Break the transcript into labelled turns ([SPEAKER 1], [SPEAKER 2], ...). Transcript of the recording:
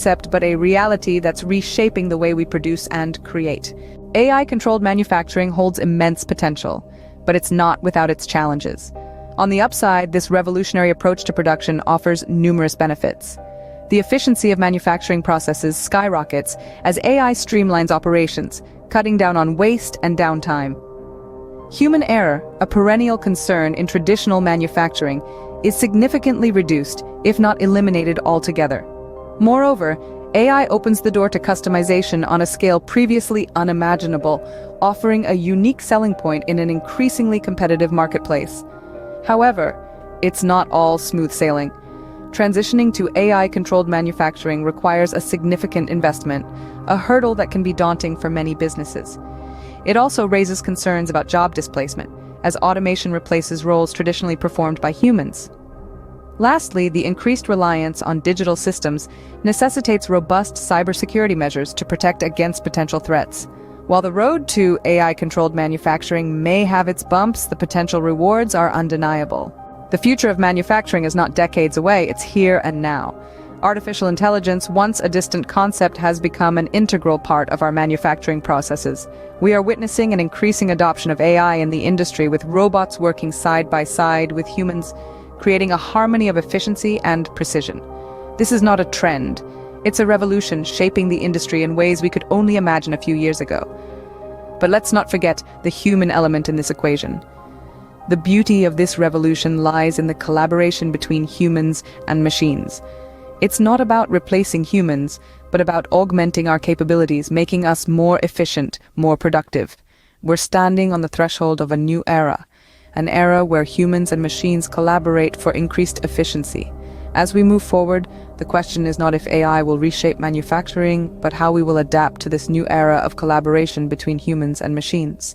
[SPEAKER 1] concept but a reality that's reshaping the way we produce and create. AI-controlled manufacturing holds immense potential, but it's not without its challenges. On the upside, this revolutionary approach to production offers numerous benefits. The efficiency of manufacturing processes skyrockets as AI streamlines operations, cutting down on waste and downtime. Human error, a perennial concern in traditional manufacturing, is significantly reduced, if not eliminated altogether. Moreover, AI opens the door to customization on a scale previously unimaginable, offering a unique selling point in an increasingly competitive marketplace. However, it's not all smooth sailing. Transitioning to AI-controlled manufacturing requires a significant investment, a hurdle that can be daunting for many businesses. It also raises concerns about job displacement, as automation replaces roles traditionally performed by humans. Lastly, the increased reliance on digital systems necessitates robust cybersecurity measures to protect against potential threats. While the road to AI-controlled manufacturing may have its bumps, the potential rewards are undeniable. The future of manufacturing is not decades away, it's here and now. Artificial intelligence, once a distant concept, has become an integral part of our manufacturing processes. We are witnessing an increasing adoption of AI in the industry, with robots working side by side with humans, creating a harmony of efficiency and precision. This is not a trend. It's a revolution shaping the industry in ways we could only imagine a few years ago. But let's not forget the human element in this equation. The beauty of this revolution lies in the collaboration between humans and machines. It's not about replacing humans, but about augmenting our capabilities, making us more efficient, more productive. We're standing on the threshold of a new era, an era where humans and machines collaborate for increased efficiency. As we move forward, the question is not if AI will reshape manufacturing, but how we will adapt to this new era of collaboration between humans and machines.